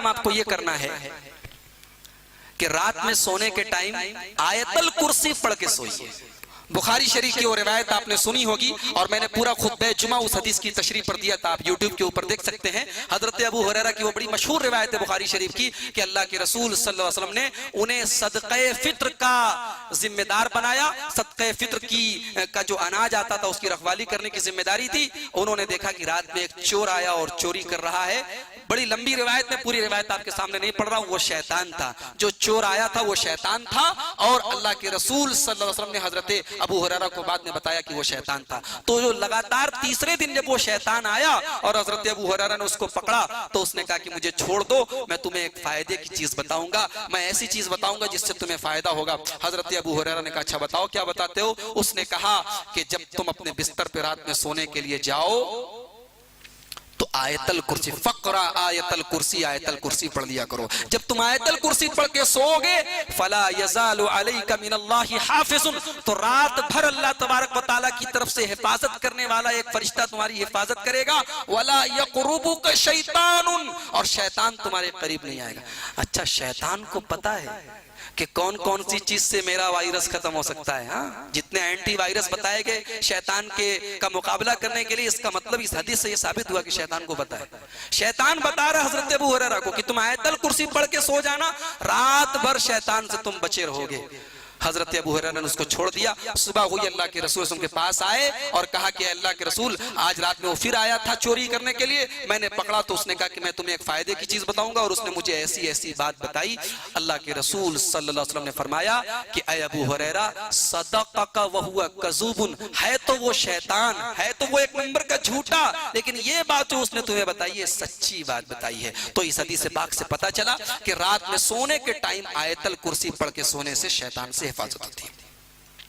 آپ کو یہ کرنا ہے کہ رات میں سونے کے ٹائم آیت الکرسی پڑھ کے سوئیے۔ بخاری شریف کی وہ روایت آپ نے سنی ہوگی اور میں نے پورا خطبہ جمعہ اس حدیث کی تشریح پر دیا تھا، آپ یوٹیوب کے اوپر دیکھ سکتے ہیں۔ حضرت ابو ہریرہ کی وہ بڑی مشہور روایت ہے بخاری شریف کی کہ اللہ کے رسول صلی اللہ علیہ وسلم نے انہیں صدقہ فطر کا ذمہ دار بنایا۔ صدقہ فطر کا جو اناج آتا تھا اس کی رکھوالی کرنے کی ذمہ داری تھی۔ انہوں نے دیکھا کہ رات میں ایک چور آیا اور چوری کر رہا ہے۔ بڑی لمبی روایت، میں پوری روایت آپ کے سامنے نہیں پڑھ رہا ہوں۔ وہ شیطان تھا، جو چور آیا تھا وہ شیطان تھا، اور اللہ کے رسول صلی اللہ علیہ وسلم نے حضرت ابو ہریرہ کو بعد میں بتایا کہ وہ شیطان تھا۔ تو جو لگاتار تیسرے دن جب وہ شیطان آیا اور حضرت ابو ہریرہ نے اس کو پکڑا تو اس نے کہا کہ مجھے چھوڑ دو، میں تمہیں ایک فائدے کی چیز بتاؤں گا، میں ایسی چیز بتاؤں گا جس سے تمہیں فائدہ ہوگا۔ حضرت ابو ہریرہ نے کہا اچھا بتاؤ کیا بتاتے ہو؟ اس نے کہا کہ جب تم اپنے بستر پہ رات میں سونے کے لیے جاؤ تو آیت الکرسی فقرا آیت الکرسی پڑھ لیا کرو۔ جب تم آیت الکرسی پڑھ کے سو گے فلا یزال علیک من اللہ حافظ، تو رات بھر اللہ تبارک و تعالیٰ کی طرف سے حفاظت کرنے والا ایک فرشتہ تمہاری حفاظت کرے گا۔ ولا یقربک شیطان، اور شیطان تمہارے قریب نہیں آئے گا۔ اچھا شیطان کو پتا ہے کہ کون کون سی چیز سے میرا وائرس ختم ہو سکتا ہے؟ ہاں جتنے اینٹی وائرس بتائے گئے شیطان کا مقابلہ کرنے کے لیے، اس کا مطلب اس حدیث سے یہ ثابت ہوا کہ شیطان کو پتا ہے۔ شیطان بتا رہا حضرت ابو ہریرہ کو کہ تم آیت الکرسی پڑھ کے سو جانا، رات بھر شیطان سے تم بچے رہو گے۔ حضرت ابو ہریرہ نے اس کو چھوڑ دیا۔ صبح ہوئی، اللہ کے رسول کے پاس آئے اور کہا کہ اللہ کے رسول آج رات میں وہ پھر آیا تھا چوری کرنے کے لیے، میں نے پکڑا تو اس نے کہا کہ میں تمہیں ایک فائدے کی چیز بتاؤں گا، اور اس نے مجھے ایسی ایسی بات بتائی۔ اللہ کے رسول صلی اللہ علیہ وسلم نے فرمایا کہ اے ابو ہریرہ صدقک وہو کذوب، ہے تو وہ شیطان، ہے تو وہ ایک نمبر کا جھوٹا، لیکن یہ بات جو اس نے تمہیں بتائی ہے سچی بات بتائی ہے۔ تو اس حدیث پاک سے پتہ چلا کہ رات میں سونے کے ٹائم آیت الکرسی پڑھ کے سونے سے شیطان سے حفاظت ہوتی ہے۔